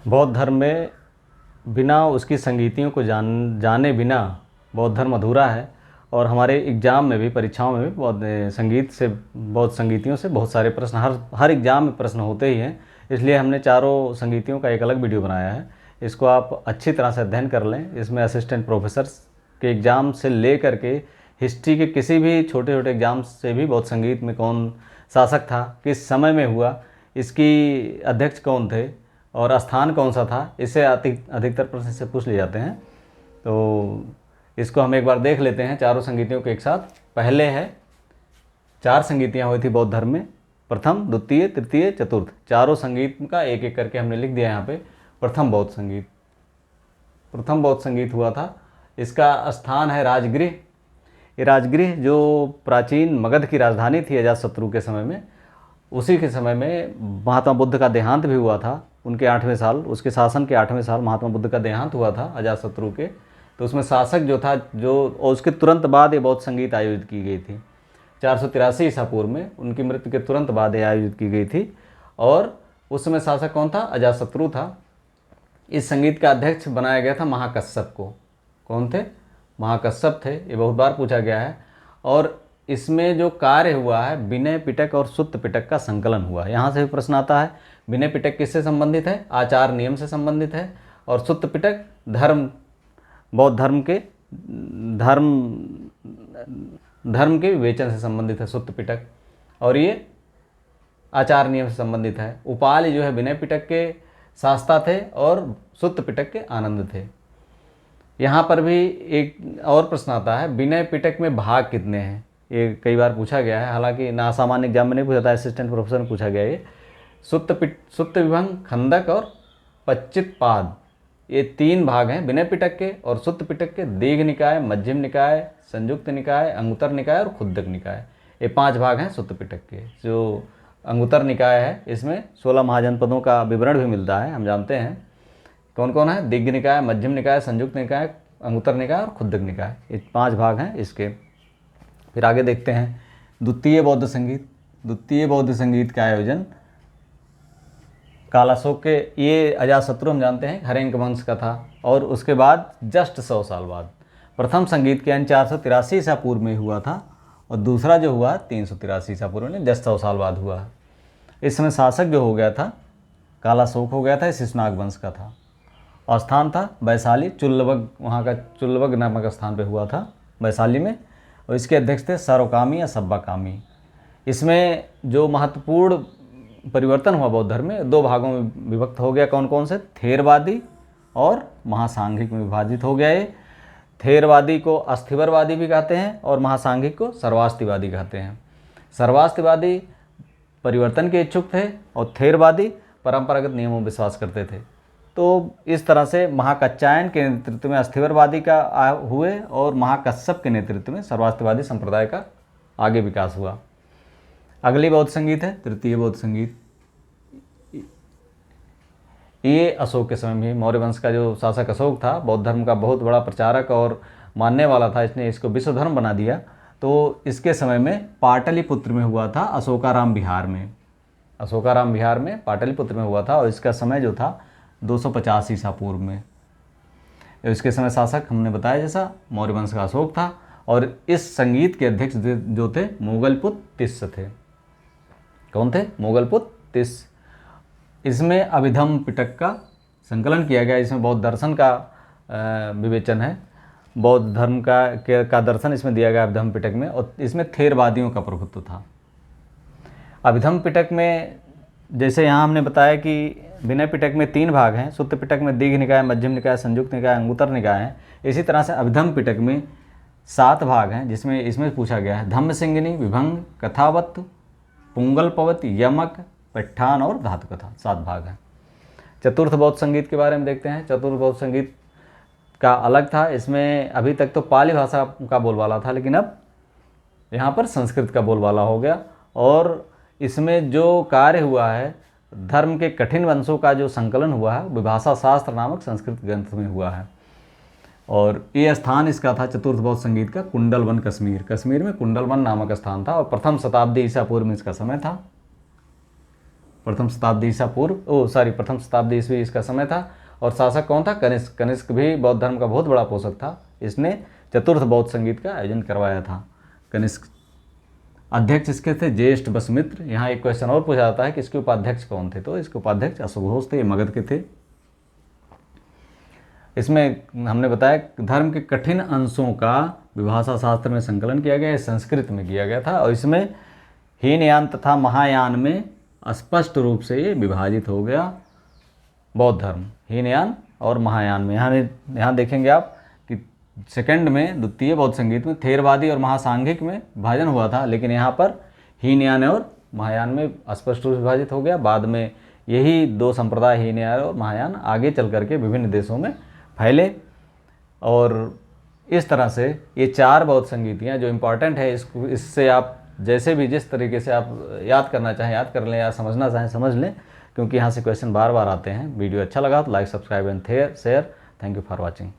बौद्ध धर्म में बिना उसकी संगीतियों को जाने बिना बौद्ध धर्म अधूरा है। और हमारे एग्ज़ाम में भी, परीक्षाओं में भी बौद्ध संगीतियों से बहुत सारे प्रश्न हर एग्ज़ाम में प्रश्न होते ही हैं। इसलिए हमने चारों संगीतियों का एक अलग वीडियो बनाया है। इसको आप अच्छी तरह से अध्ययन कर लें। इसमें असिस्टेंट प्रोफेसर्स के एग्ज़ाम से ले करके हिस्ट्री के किसी भी छोटे छोटे एग्ज़ाम से भी बौद्ध संगीत में कौन शासक था, किस समय में हुआ, इसकी अध्यक्ष कौन थे और स्थान कौन सा था, इससे अधिकतर प्रश्न से पूछ लिए जाते हैं। तो इसको हम एक बार देख लेते हैं चारों संगीतियों के एक साथ। पहले है 4 संगीतियाँ हुई थी बौद्ध धर्म में, प्रथम, द्वितीय, तृतीय, चतुर्थ। चारों संगीत का एक एक करके हमने लिख दिया यहाँ पे। प्रथम बौद्ध संगीत हुआ था। इसका स्थान है राजगृह। ये राजगृह जो प्राचीन मगध की राजधानी थी अजातशत्रु के समय में, उसी के समय में महात्मा बुद्ध का देहांत भी हुआ था। उनके 8वें साल, उसके शासन के 8वें साल महात्मा बुद्ध का देहांत हुआ था अजातशत्रु के। तो उसमें शासक जो था, और उसके तुरंत बाद ये बौद्ध संगीत आयोजित की गई थी। 483 ईसा पूर्व में, उनकी मृत्यु के तुरंत बाद ये आयोजित की गई थी। और उस समय शासक कौन था? अजातशत्रु था। इस संगीत का अध्यक्ष बनाया गया था महाकश्यप को। कौन थे? महाकश्यप थे। ये बहुत बार पूछा गया है। और इसमें जो कार्य हुआ है, विनय पिटक और सुत्त पिटक का संकलन हुआ है। यहाँ से भी प्रश्न आता है। विनय पिटक किससे संबंधित है? आचार नियम से संबंधित है। और सुत्त पिटक बौद्ध धर्म के विवेचन से संबंधित है सुत्त पिटक, और ये आचार नियम से संबंधित है। उपाल जो है विनय पिटक के शास्ता थे और सुत्त पिटक के आनंद थे। यहाँ पर भी एक और प्रश्न आता है, विनय पिटक में भाग कितने हैं? ये कई बार पूछा गया है, हालांकि ना सामान्य एग्जाम में नहीं पूछा था, असिस्टेंट प्रोफेसर में पूछा गया। ये सुत्त विभंग, खंदक और पच्चित पाद, ये 3 भाग हैं विनय पिटक के। और सुत्त पिटक के दीघ निकाय, मध्यम निकाय, संयुक्त निकाय, अंगुत्तर निकाय और खुद्दक निकाय, ये 5 भाग हैं सुत्त पिटक के। जो अंगुत्तर निकाय है, इसमें 16 महाजनपदों का विवरण भी मिलता है, हम जानते हैं कौन कौन है। दीघ निकाय, मध्यम निकाय, संयुक्त निकाय, अंगुत्तर निकाय और खुद्दक निकाय, ये 5 भाग हैं इसके। फिर आगे देखते हैं द्वितीय बौद्ध संगीत का आयोजन कालाशोक के, ये अजातशत्रु हम जानते हैं हरेंक वंश का था। और उसके बाद जस्ट 100 साल बाद प्रथम संगीत के 483 ईसा पूर्व में हुआ था, और दूसरा जो हुआ 383 ईसा पूर्व में, जस्ट 100 साल बाद हुआ। इस समय शासक जो हो गया था, कालाशोक हो गया था, शिशुनाग वंश का था। और स्थान था वैशाली, चुल्लवग, वहाँ का चुल्लवग नामक स्थान पे हुआ था वैशाली में। और इसके अध्यक्ष थे सर्वकामी या सब्बाकामी। इसमें जो महत्वपूर्ण परिवर्तन हुआ बौद्ध धर्म में, 2 भागों में विभक्त हो गया। कौन कौन से? थेरवादी और महासांघिक में विभाजित हो गया। ये थेरवादी को अस्थिवरवादी भी कहते हैं और महासांघिक को सर्वास्तिवादी कहते हैं। सर्वास्तिवादी परिवर्तन के इच्छुक थे और थेरवादी परंपरागत नियमों में विश्वास करते थे। तो इस तरह से महाकच्चायन के नेतृत्व में अस्थिवरवादी का हुए और महाकश्यप के नेतृत्व में सर्वास्तिवादी संप्रदाय का आगे विकास हुआ। अगली बौद्ध संगीत है तृतीय बौद्ध संगीत। ये अशोक के समय में, मौर्य वंश का जो शासक अशोक था, बौद्ध धर्म का बहुत बड़ा प्रचारक और मानने वाला था, इसने इसको विश्व धर्म बना दिया। तो इसके समय में पाटलिपुत्र में हुआ था, अशोकाराम विहार में पाटलिपुत्र में हुआ था। और इसका समय जो था 250 ईसा पूर्व में। इसके समय शासक हमने बताया जैसा मौर्य वंश का अशोक था। और इस संगीत के अध्यक्ष जो थे मोगलपुत तिस्स थे। कौन थे? मोगलपुत तिस्स। इसमें अभिधम पिटक का संकलन किया गया। इसमें बौद्ध दर्शन का विवेचन है, बौद्ध धर्म का दर्शन इसमें दिया गया अभिधम पिटक में। और इसमें थेरवादियों का प्रभुत्व था। अभिधम पिटक में, जैसे यहाँ हमने बताया कि विनय पिटक में 3 भाग हैं, सुत्त पिटक में दीघ निकाय, मध्यम निकाय, संयुक्त निकाय, अंगुत्तर निकाय हैं। इसी तरह से अभिधम पिटक में 7 भाग हैं, जिसमें इसमें पूछा गया है धम्म सिंगिनी, विभंग, कथावत, पुंगलपवत, यमक, पट्ठान और धातु कथा, 7 भाग हैं। चतुर्थ बौद्ध संगीत के बारे में देखते हैं। चतुर्थ बौद्ध संगीत का अलग था। इसमें अभी तक तो पाली भाषा का बोलबाला था, लेकिन अब यहाँ पर संस्कृत का बोलबाला हो गया। और इसमें जो कार्य हुआ है, धर्म के कठिन वंशों का जो संकलन हुआ है, विभाषा शास्त्र नामक संस्कृत ग्रंथ में हुआ है। और ये स्थान इसका था चतुर्थ बौद्ध संगीत का कुंडलवन, कश्मीर में कुंडलवन नामक स्थान था। और प्रथम शताब्दी ईसा पूर्व में इसका समय था। प्रथम शताब्दी ईसा पूर्व, प्रथम शताब्दी ईस्वी इसका समय था। और शासक कौन था? कनिष्क। कनिष्क भी बौद्ध धर्म का बहुत बड़ा पोषक था, इसने चतुर्थ बौद्ध संगीत का आयोजन करवाया था कनिष्क। अध्यक्ष इसके थे ज्येष्ठ वसुमित्र। यहाँ एक क्वेश्चन और पूछा जाता है कि इसके उपाध्यक्ष कौन थे, तो इसके उपाध्यक्ष अश्वघोष थे, ये मगध के थे। इसमें हमने बताया धर्म के कठिन अंशों का विभाषा शास्त्र में संकलन किया गया, संस्कृत में किया गया था, और इसमें हीनयान तथा महायान में स्पष्ट रूप से ये विभाजित हो गया बौद्ध धर्म, हीनयान और महायान में। यहाँ देखेंगे आप कि सेकंड में द्वितीय बौद्ध संगीत में थेरवादी और महासांघिक में विभाजन हुआ था, लेकिन यहाँ पर हीनयान और महायान में स्पष्ट रूप से विभाजित हो गया। बाद में यही दो संप्रदाय हीनयान और महायान आगे चल करके विभिन्न देशों में फैले, और इस तरह से ये 4 बौद्ध संगीतियाँ जो इम्पॉर्टेंट है, इससे आप जैसे भी जिस तरीके से आप याद करना चाहें याद कर लें, या समझना चाहें समझ लें, क्योंकि यहाँ से क्वेश्चन बार बार आते हैं। वीडियो अच्छा लगा तो like, subscribe and share. Thank you for watching.